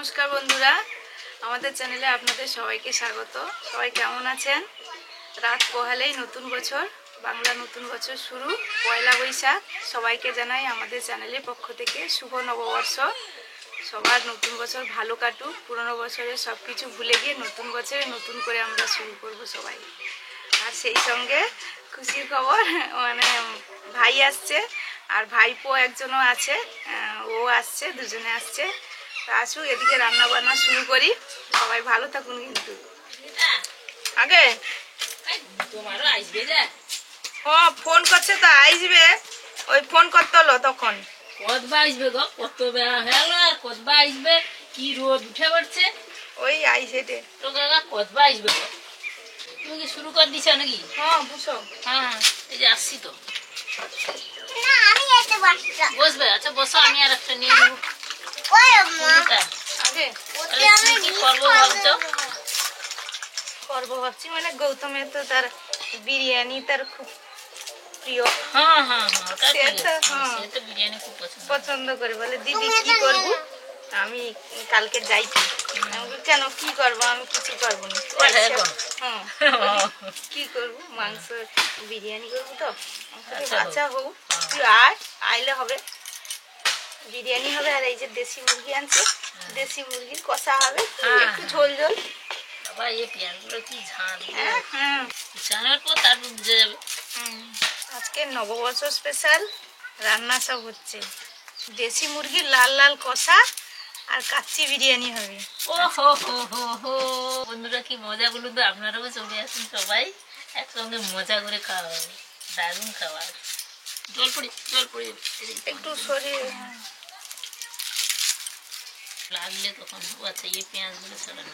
নমস্কার বন্ধুরা, আমাদের চ্যানেলে আপনাদের সবাইকে স্বাগত। সবাই কেমন আছেন? রাত পোহালেই নতুন বছর, বাংলা নতুন বছর শুরু, পয়লা বৈশাখ। সবাইকে জানাই আমাদের চ্যানেলের পক্ষ থেকে শুভ নববর্ষ। সবার নতুন বছর ভালো কাটুক, পুরনো বছরের সব কিছু ভুলে গিয়ে নতুন বছরে নতুন করে আমরা শুরু করব সবাই। আর সেই সঙ্গে খুশির খবর, মানে ভাই আসছে আর ভাইপো একজনও আছে, ও আসছে, দুজনে আসছে। তা আসুক, এদিকে রান্না বান্না শুরু করি। সবাই ভালো থাকুন। কিন্তু আগে ফোন করছে তো আসবে, ওই ফোন করতে হলো তখন। কতবা আসবে গো, কত বেলা হলো আর কতবা আসবে? কি রোদ উঠে পড়ছে। ওই আইসে রে তো কাকা কতবা আসবে গো? তুমি কি শুরু করে দিছো নাকি? হ্যাঁ বুঝো। হ্যাঁ এই যে আসছি তো। না আমি এসে বসছি। বসবে? আচ্ছা বসো, আমি আর একটা নিয়ে নেবো। ওই আম্মা আগে ওতে আমি কি করবো ভাবছো? করবো ভাবছি, মানে গৌতমের তো তার বিরিয়ানি তার খুব প্রিয়, হ্যাঁ হ্যাঁ হ্যাঁ, ওটা ঠিক সেটা, আছে। হ্যাঁ। সে তো বিরিয়ানি খুব পছন্দ। পছন্দ করে, বলে দিদি কি করবো, আমি কালকে যাইছি। আমি বলি, কেন কি করবো? আমি কিছু করবো না। ওটাই গো। হ্যাঁ, কি করবো? মাংস বিরিয়ানি করবো তো। আচ্ছা হোক, তুই আইলে হবে, বিরিয়ানি হবে। আর এই যে দেশি মুরগি আনছে, দেশি মুরগির কষা হবে, একটু ঝোল ঝোল। বাবা এই পেঁয়াজগুলো কি ঝাল। হ্যাঁ, জানার পর তারপর বুঝে যাবে। আজকে নববর্ষ স্পেশাল রান্না সব হচ্ছে। দেশি মুরগির লাল লাল কষা আর কাচ্চি বিরিয়ানি হবে। ও হো হো হো হো, বন্ধুরা কি মজা বলুন তো। আপনারাও চলে আসুন, সবাই একসঙ্গে মজা করে খাওয়া হবে। দারুণ খাবার। জল পড়ি একটু শরীর লাগলে তখন। ও আচ্ছা, এই পেঁয়াজগুলো ছাড়ানো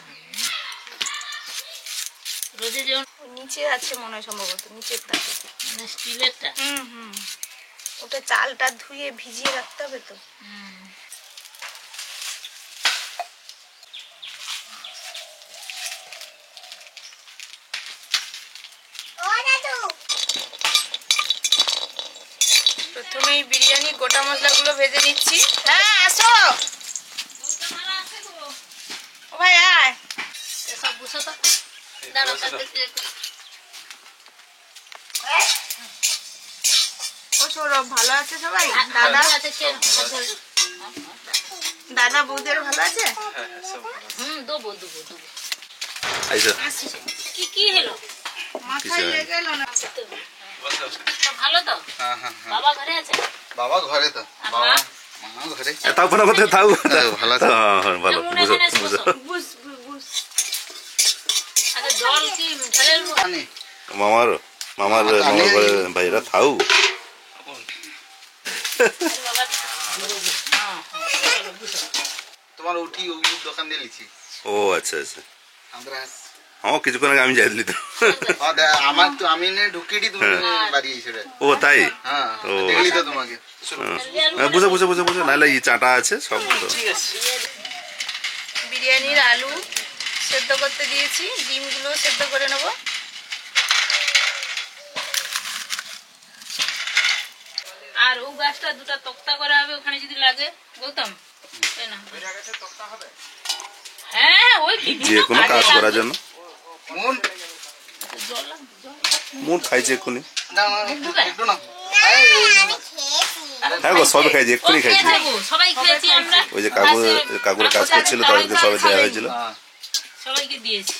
রোদে যেমন নিচে আছে মনে হয়, সম্ভবত নিচের তাকে। মানে স্টিলেরটা। ওটা চালটা ধুয়ে ভিজিয়ে রাখতে হবে তো। ও দাদু প্রথমেই বিরিয়ানি গোটা মশলাগুলো ভেজে নিচ্ছি। হ্যাঁ আসো, ও ভাই আয়। এসব বুঝো তো। দাঁড়াও, ও সৌরভ, ভালো আছে সবাই? দাদা দাদা বৌদের ভালো আছে? দেবো দেবো দেবো। কি কি হলো? মাথায় লেগে এলো না। ভালো তো? বাবা ঘরে আছে? বাবা ঘরে তো, বাবা মা ঘরে। তারপরে কোথায় থাকবো? ভালো আছে। ভালো, বুঝো বুঝো। বুঝ বুঝ। আচ্ছা জল কি ঢেলে নেবো? আনি। মামার মামার ঘরে ভাইরা থাউ। তোমার উঠি ওগুলোর দোকান দিয়ে লিছি। ও আচ্ছা আচ্ছা, আমরা হ্যাঁ কিছুক্ষণ আগে আমি যাইলি তো। আমার তো আমি নে ঢুকিটি তুমি বাড়ি এসে। ও তাই? হ্যাঁ ও দেখলি তো তোমাকে। বুঝো বুঝো বুঝো বুঝো, নাহলে এই চাটা আছে সব তো। বিরিয়ানির আলু সেদ্ধ করতে দিয়েছি, ডিমগুলো সেদ্ধ করে নেব। আর ও গাছটা দুটা তক্তা করা হবে ওখানে যদি লাগে। গৌতম তাই না? হ্যাঁ ওই যে কোনো কাজ করার জন্য। মন জল লাগবে, জল। মুড খাইছে এক্ষুনি। না একটু না। হ্যাঁ গো, সবে খাইছি, এক্ষুনি খাইছি। সবাই খেয়েছি আমরা। ওই যে কাকুরে কাজ করছিল, তাদেরকে সবাই দেওয়া হয়েছিল। সবাইকে দিয়েছি।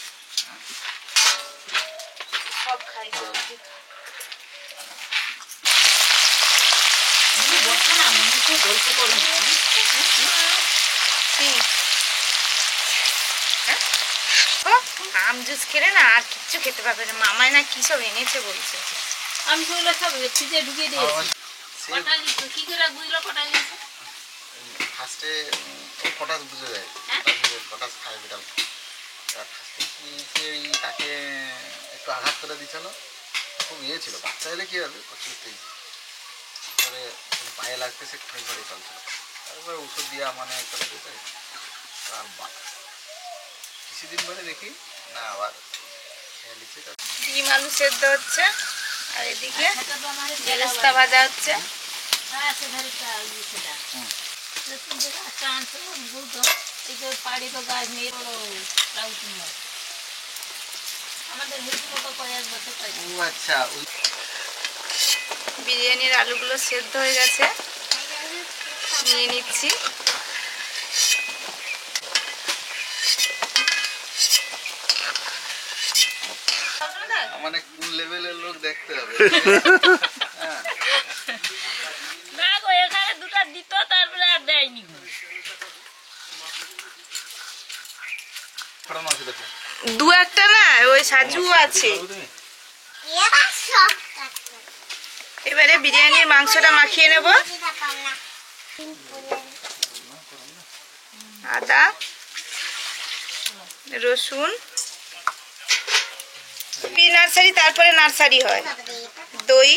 সব খাইছে। গল্প করুন। আম জুস খেলে না আর কিচ্ছু খেতে পারবে না। মামায় না কি সব এনেছে বলছে। আমি সেগুলো সব ফ্রিজে ঢুকিয়ে দিয়েছি। কটা কি করে বুঝলো কটা গেছে? ফার্স্টে পটাশ বুঝে যায়, পটাশ খায় বিড়াল। ফার্স্টে তাকে একটু আঘাত করে দিচ্ছিল, খুব ইয়ে ছিল। বাচ্চা এলে কি হবে, প্রচুর তেজ। তারপরে পায়ে লাগতে সে খুঁড়ে ঘরে চলছিল। তারপরে ওষুধ দিয়া মানে করে দিতে। আর কিছুদিন পরে দেখি না আবার খেয়ে নিচ্ছে। ডিম আলু সেদ্ধ হচ্ছে, আর এদিকে বেরেস্তা ভাজা হচ্ছে। হ্যাঁ সেটা এই যে পাড়ি তো গাছ নিয়ে লাউটি মাছ আমাদের মিষ্টি মতো কয়েক বছর পাই ও আচ্ছা ওই বিরিয়ানির আলুগুলো সেদ্ধ হয়ে গেছে, নিয়ে নিচ্ছি। মানে কোন লেভেলের লোক দেখতে হবে। হ্যাঁ না গো এখানে দুটো দিত তারপরে আর দেয়নি গো। ফোড়ন আছে দেখো। দু একটা না, ওই সাজু আছে। তুমি এবার সব কাটতে এবারে বিরিয়ানির মাংসটা মাখিয়ে নেব। পারলাম না আদা, রসুন, প্রি নার্সারি তারপরে নার্সারি হয়। দই,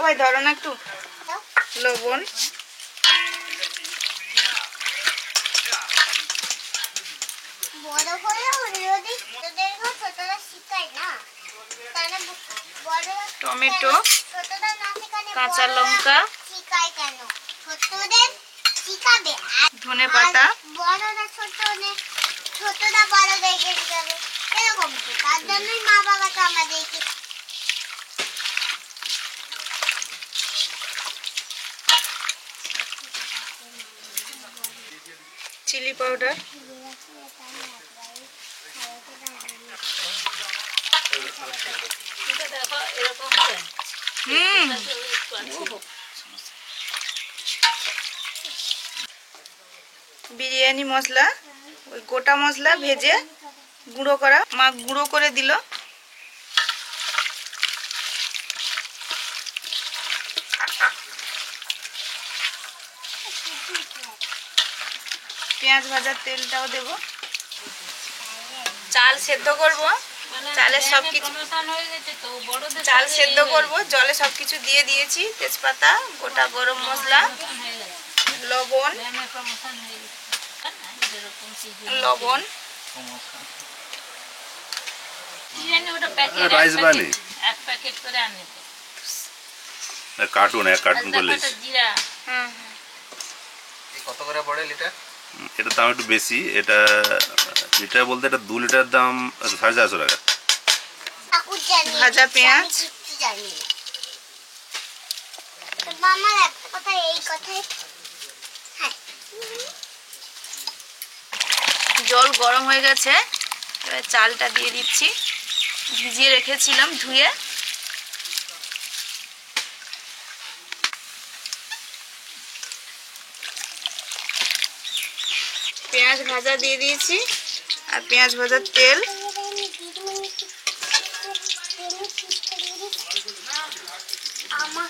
ওই ধরো না একটু, লবণ, বড় হলেও যদি তোদেরকেও ছোটরা শিখায় না তাহলে বড় টমেটো, ছোটরা না শেখালে কাঁচা বড়রা লঙ্কা, শিখায় কেন? ছোটদের শিখাবে আর ধনেপাতা, বড়রা ছোটরা বড়দেরকে শিখাবে, এরকম তো। তার জন্যই মা বাবা তো আমাদেরকে চিলি পাউডার, এটা দেখো এরকম হয়। বিরিয়ানি মশলা, ওই গোটা মশলা ভেজে গুঁড়ো করা, মা গুঁড়ো করে দিল। পেঁয়াজ ভাজার তেলটাও দেব। চাল সেদ্ধ করব, চালের সবকিছু চাল সেদ্ধ করব, জলে সবকিছু দিয়ে দিয়েছি। তেজপাতা, গোটা গরম মশলা, লবণ, লবণ, রাইস বানি এক প্যাকেট করে আনে কার্টুন এক কার্টুন করলে জিরা হুম, এই কত করে পড়ে লিটার? এটার দাম একটু বেশি। এটা লিটার বলতে এটা 2 লিটার দাম 450 টাকা। ঠাকুর জানি ভাজা পেঁয়াজ, আমি কিচ্ছু জানি না। তো আমার একটা কথা, এই কথাই হ্যাঁ জল গরম হয়ে গেছে, এবার চালটা দিয়ে দিচ্ছি। ভিজিয়ে রেখেছিলাম ধুয়ে। পেঁয়াজ ভাজা দিয়ে দিয়েছি আর পেঁয়াজ ভাজার তেল। আমার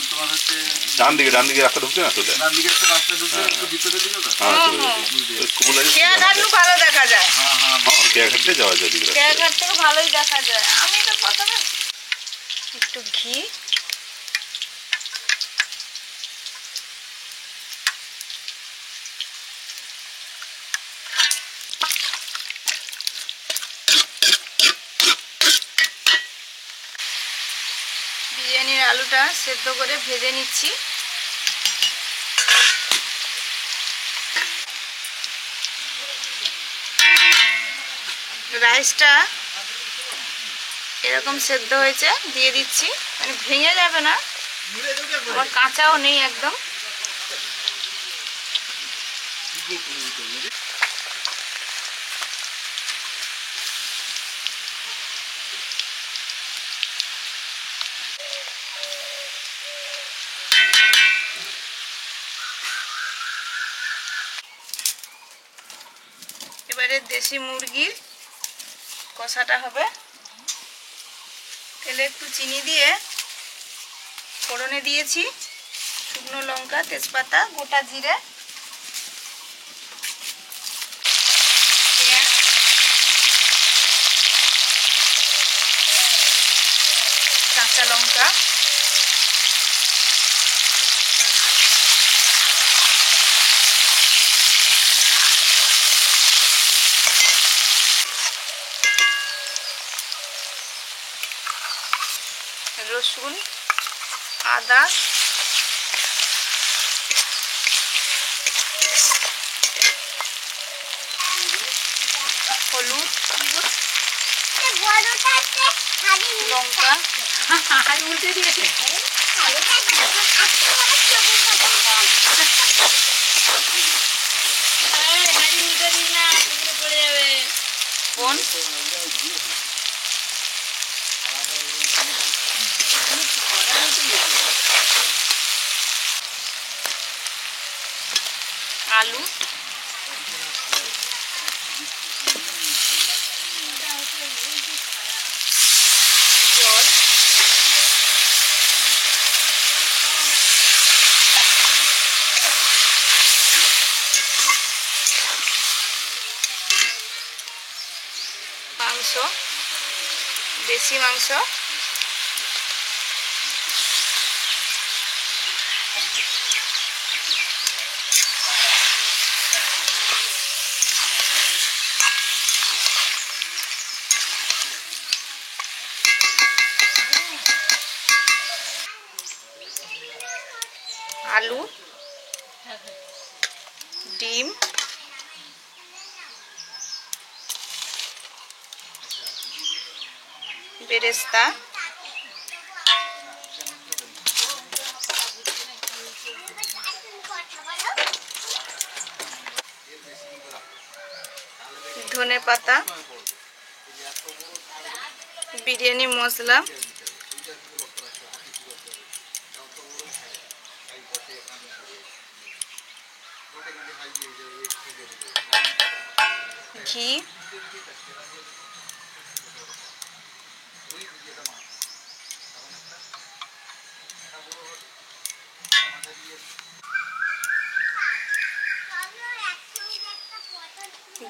তোমার হচ্ছে ডান দিকে রাস্তা ঢুকছে না তোদের? ডান দিকে একটা রাস্তা ঢুকে একটু ভিতরে দিকে তো। হ্যাঁ চলে যাবে। ওই স্কুল আছে, খেয়াঘাট ভালো দেখা যায়, হ্যাঁ হ্যাঁ খেয়াঘাটে যাওয়া যায় দিকে রাস্তা। খেয়াঘাট থেকে ভালোই দেখা যায়। আমি তো প্রথমে একটু ঘি, বিরিয়ানির আলুটা সেদ্ধ করে ভেজে নিচ্ছি। রাইসটা এরকম সেদ্ধ হয়েছে, দিয়ে দিচ্ছি। মানে ভেঙে যাবে না, আবার কাঁচাও নেই একদম। এবারে দেশি মুরগির কষাটা হবে। তেলে একটু চিনি দিয়ে ফোড়নে দিয়েছি শুকনো লঙ্কা, তেজপাতা, গোটা জিরে, পেঁয়াজ, কাঁচা লঙ্কা, রসুন, আদা, হচ্ছে বড়টা হচ্ছে হাড়ি লঙ্কা আর উল্টে দিয়েছে। হাড়িটা আজকে বড় সবুজ হাঁড়ি উল্টে দিই না, পুকুরে পড়ে যাবে। বোন আলু জল মাংস দেশি মাংস আলু ডিম বেরেস্তা ধনেপাতা বিরিয়ানি মশলা ঘি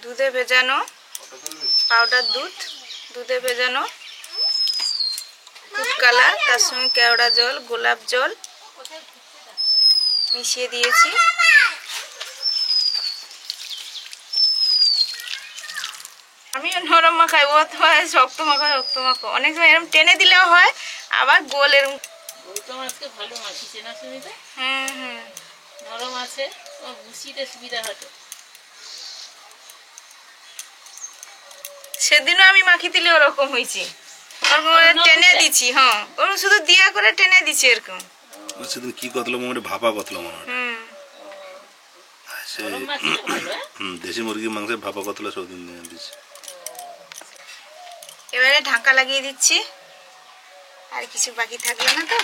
দুধে ভেজানো পাউডার দুধ দুধে ভেজানো ফুড কালার তার সঙ্গে কেওড়া জল গোলাপ জল মিশিয়ে দিয়েছি। আমিও নরম মাখাই, ও তো হয় শক্ত মাখা অনেক সময় এরকম টেনে দিলেও হয়, আবার গোল এরকম। ও তো আমার আজকে ভালো মাখিছে না সুমিতা, হুম নরম আছে, ও গুছিতে সুবিধা হতো। সেদিনও আমি মাখি দিলে ওরকম হয়েছি, ওরকম টেনে দিচ্ছি। হ্যাঁ ওরকম শুধু দিয়া করে টেনে দিচ্ছি এরকম। সেদিন কি কতলো মনে ভাপা কতলো মনে হয় হুম সে নরম মাখিলে ভালো। দেশি মুরগির মাংসের ভাপা কতলো সবদিন দিচ্ছে। এবারে ঢাকা লাগিয়ে দিচ্ছি, আর কিছু বাকি থাকলো না তো।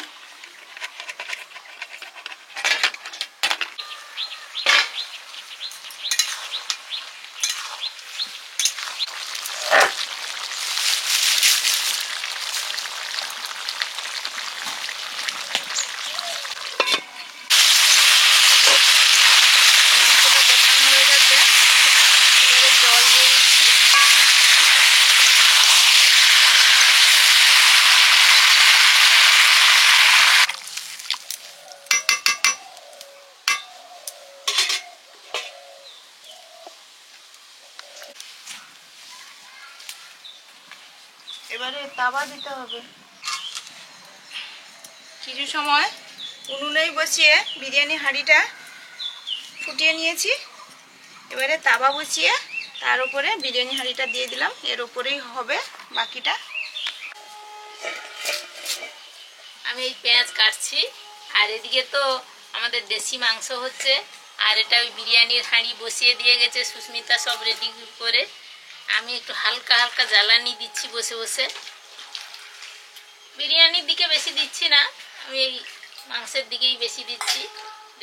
মাংসটা কষানো হয়ে গেছে, এবারে জল দিয়ে দিচ্ছি। এবারে তাওয়া দিতে হবে। কিছু সময় উনুনেই বসিয়ে বিরিয়ানি হাঁড়িটা ফুটিয়ে নিয়েছি। এবারে তাওয়া বসিয়ে তার উপরে বিরিয়ানি হাঁড়িটা দিয়ে দিলাম, এর উপরেই হবে বাকিটা। আমি এই পেঁয়াজ কাটছি, আর এদিকে তো আমাদের দেশি মাংস হচ্ছে, আর এটা ওই বিরিয়ানির হাঁড়ি বসিয়ে দিয়ে গেছে সুস্মিতা সব রেডি করে। আমি একটু হালকা হালকা জ্বালানি দিচ্ছি বসে বসে, বিরিয়ানির দিকে বেশি দিচ্ছি না, আমি এই মাংসের দিকেই বেশি দিচ্ছি,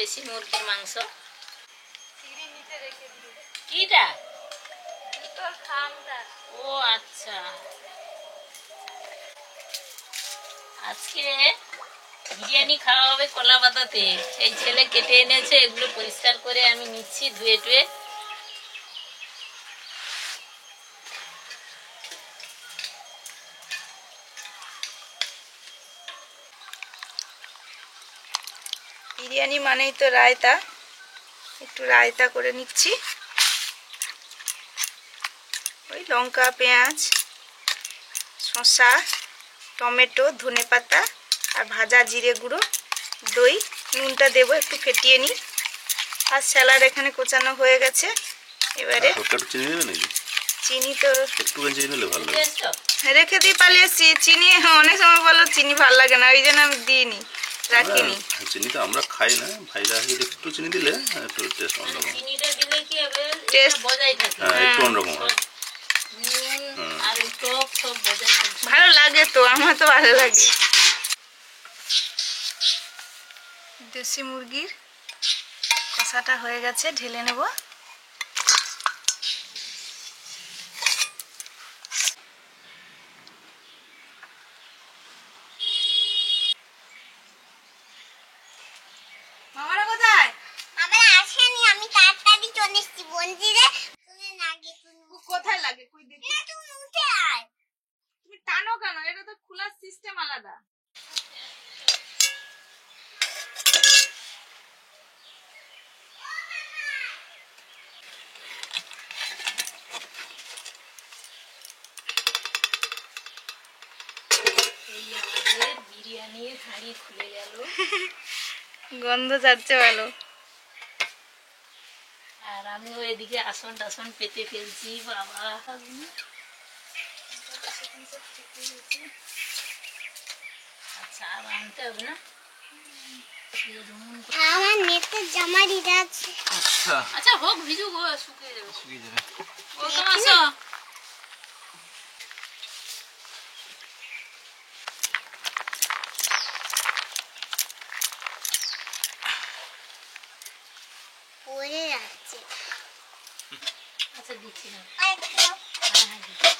দেশি মুরগির মাংস। কিটা? ও আচ্ছা, আজকে বিরিয়ানি খাওয়া হবে কলা পাতাতে। এই ছেলে কেটে এনেছে, এগুলো পরিষ্কার করে আমি নিচ্ছি ধুয়ে টুয়ে। বিরিয়ানি মানেই তো রায়তা, একটু রায়তা করে নিচ্ছি। ওই লঙ্কা পেঁয়াজ শসা টমেটো ধনেপাতা আর ভাজা জিরে গুঁড়ো দই, নুনটা দেবো একটু ফেটিয়ে নিই। আর স্যালাড এখানে কোচানো হয়ে গেছে। এবারে চিনি দেবে নাকি? চিনি তো একটুখানি চিনি দিলে ভালো লাগে। বুঝেছো? রেখে দিয়ে পালিয়ে এসছি। চিনি অনেক সময় বলো চিনি ভালো লাগে না, ওই জন্য আমি দিইনি, রাখিনি। চিনি তো আমরা খাই না, ভাইরা যদি একটু চিনি দিলে একটু টেস্ট অন্যরকম। চিনিটা দিলে কি হবে, Taste- এটা বজায় থাকে। হ্যাঁ, একটু অন্যরকম হয়। নুন আর ওই টক সব বজায় থাকে। ভালো লাগে তো, আমার তো ভালো লাগে। দেশি মুরগির কষাটা হয়ে গেছে, ঢেলে নেব। মামারা কোথায়? আমার আসেনি, আমি তাড়াতাড়ি চলে এসেছি মন্দিরে। তুমি না গিয়ে কোথায় লাগে কই দেখি? তুমি উঠে আয়। তুমি টানো কেন? এটা তো খোলার সিস্টেম আলাদা। এই আমাদের বিরিয়ানির হাঁড়ি খুলে গেল। গন্ধ যাচ্ছে ভালো। আর আমি ওইদিকে আসন টাসন পেতে ফেলছি বাবা। আচ্ছা আর আনতে হবে না। আমার নেটের জামা দিতে আছে। আচ্ছা আচ্ছা হোক, ভিজুক, ও শুকিয়ে যাবে। শুকিয়ে যাবে। ও তো আসো। পড়ে যাচ্ছে। আচ্ছা দিচ্ছি না। আর একটু দাও। হ্যাঁ হ্যাঁ দিচ্ছি।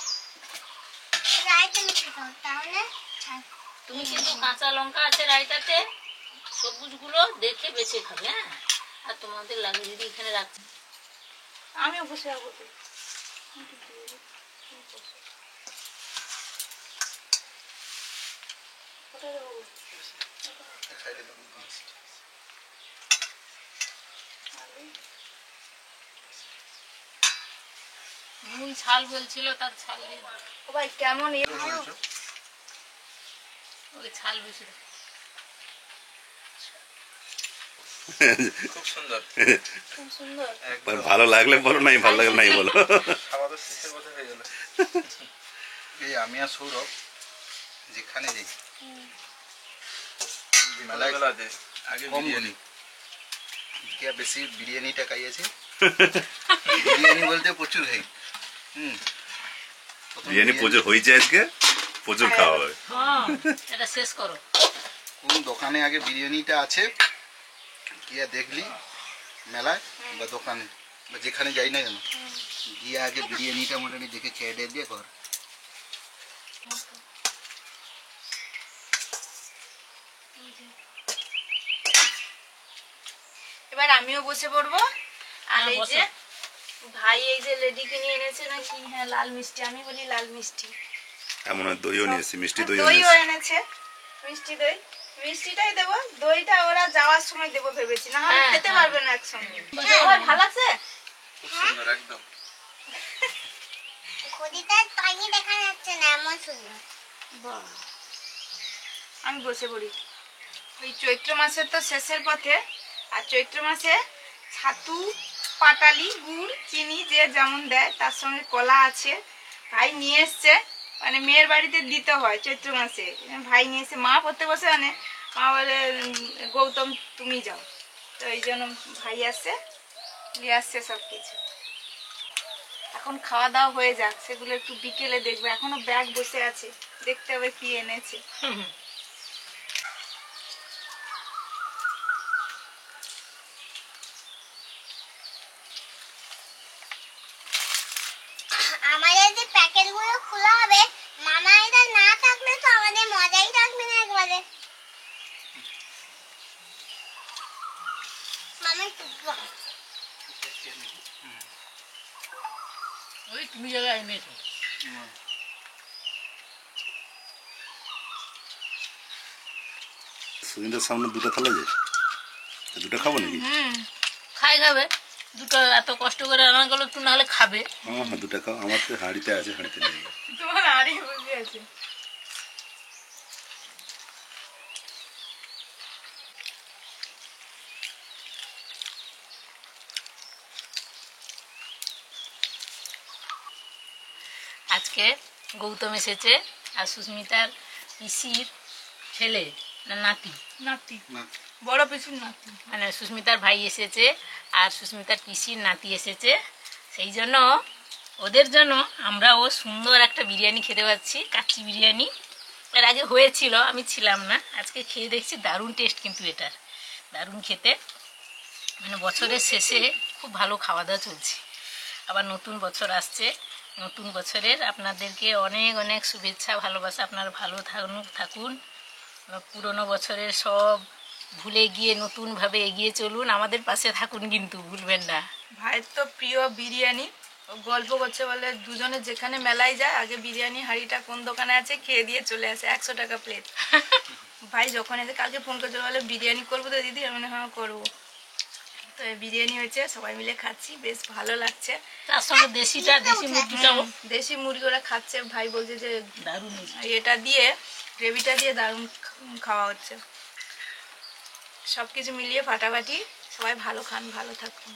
রায়তা মেখে দাও, তাহলে ছাড়। তুমি কিন্তু কাঁচা লঙ্কা আছে রায়তাতে, সবুজগুলো দেখে বেছে খাবে, হ্যাঁ। আর তোমাদের লাগে যদি এখানে রাখছি। আমিও বসে যাবো তো। কোথায় যাবো? সাইডে দাও। নুন ছাল বলছিল, তার ছাল দিয়ে দাও। ও ভাই কেমন ওই ছাল বেশি দাও। খুব সুন্দর, খুব সুন্দর। একদম ভালো লাগলে বলো, নাই ভালো লাগলে নাই বলো। খাওয়া তো শেষের কথা হয়ে গেল। এই আমি আর সৌরভ যেখানে যাই মেলায় আগে কম বলি, কে বেশি বিরিয়ানিটা খাইয়েছি। বিরিয়ানি বলতে প্রচুর খাই। প্রথম বিরিয়ানি প্রচুর হয়েছে আজকে, প্রচুর খাওয়া হবে। হ্যাঁ এটা শেষ করো। কোন দোকানে আগে বিরিয়ানিটা আছে গিয়া দেখলি, মেলায় বা দোকানে বা যেখানে যাই না কেন, গিয়ে আগে বিরিয়ানিটা মোটামুটি দেখে খেয়ে দিয়ে কর। এবার আমিও বসে পড়বো। আর হ্যাঁ, এই বসো। যে ভাই এই যে লেডি কিনে এনেছে নাকি, হ্যাঁ লাল মিষ্টি, আমি বলি লাল মিষ্টি। এমন হয় দইও নিয়েছি, মিষ্টি দইও দইও নিয়েছি। এনেছে, মিষ্টি দই। মিষ্টিটাই দেবো, দইটা ওরা যাওয়ার সময় দেবো ভেবেছি, না হলে হ্যাঁ, খেতে হ্যাঁ। পারবে না একসঙ্গে। হ্যাঁ, ওর ভালো আছে? খুব সুন্দর একদম। ঘড়িটা টাইম দেখা যাচ্ছে না, এমন সুন্দর। বাহ। আমি বসে পড়ি। ওই চৈত্র মাসের তো শেষের পথে, আর চৈত্র মাসে ছাতু, পাটালি, গুড়, চিনি যে যেমন দেয়, তার সঙ্গে কলা আছে। ভাই নিয়ে এসছে, মানে মেয়ের বাড়িতে দিতে হয় চৈত্র মাসে। ভাই নিয়ে এসে, মা প্রত্যেক বছর আনে, মা বলে গৌতম তুমি যাও, তো এই জন্য ভাই আসছে, নিয়ে আসছে সব কিছু। এখন খাওয়া দাওয়া হয়ে যাক, সেগুলো একটু বিকেলে দেখবে। এখনো ব্যাগ বসে আছে, দেখতে হবে কি এনেছে। আমাদের যে প্যাকেট গুলো খোলা হবে, মামা এটা না থাকলে তো আমাদের মজাই থাকবে না একবারে। মামা টুকরো ওই তুমি জায়গায় এনেছো। সুইন্দার সামনে দুটো থালা যায়, দুটো খাবো নাকি? খাবে দুটো, এত কষ্ট করে রান্না করলো, একটু নাহলে খাবে। হ্যাঁ হ্যাঁ, দুটো খাও, আমার তো হাঁড়িতে আছে, হাঁড়িতে নেই। তোমার আরই বুঝে আছে। থেকে গৌতম এসেছে, আর সুস্মিতার পিসির ছেলে না নাতি, নাতি, না বড় পিসির নাতি। মানে সুস্মিতার ভাই এসেছে আর সুস্মিতার পিসির নাতি এসেছে। সেই জন্য ওদের জন্য আমরাও সুন্দর একটা বিরিয়ানি খেতে পাচ্ছি, কাচ্চি বিরিয়ানি। এর আগে হয়েছিল, আমি ছিলাম না, আজকে খেয়ে দেখছি দারুণ টেস্ট, কিন্তু এটার দারুণ খেতে। মানে বছরের শেষে খুব ভালো খাওয়া দাওয়া চলছে। আবার নতুন বছর আসছে, নতুন বছরের আপনাদেরকে অনেক অনেক শুভেচ্ছা ভালোবাসা। আপনারা ভালো থাকুন, পুরনো বছরের সব ভুলে গিয়ে নতুনভাবে এগিয়ে চলুন, আমাদের পাশে থাকুন কিন্তু ভুলবেন না। ভাইয়ের তো প্রিয় বিরিয়ানি, ও গল্প করছে বলে দুজনে যেখানে মেলায় যায় আগে বিরিয়ানি হাঁড়িটা কোন দোকানে আছে খেয়ে দিয়ে চলে আসে, 100 টাকা প্লেট। ভাই যখন এসে কালকে ফোন করছে বলে বিরিয়ানি করবো তো দিদি, আমি হ্যাঁ করবো। তো এই বিরিয়ানি হয়েছে, সবাই মিলে খাচ্ছি, বেশ ভালো লাগছে। তার সঙ্গে দেশি মুরগিটাও দেশি মুরগি ওরা খাচ্ছে, ভাই বলছে যে দারুণ হয়েছে। এটা দিয়ে গ্রেভিটা দিয়ে দারুণ খাওয়া হচ্ছে। সব কিছু মিলিয়ে ফাটাফাটি, সবাই ভালো খান, ভালো থাকুন।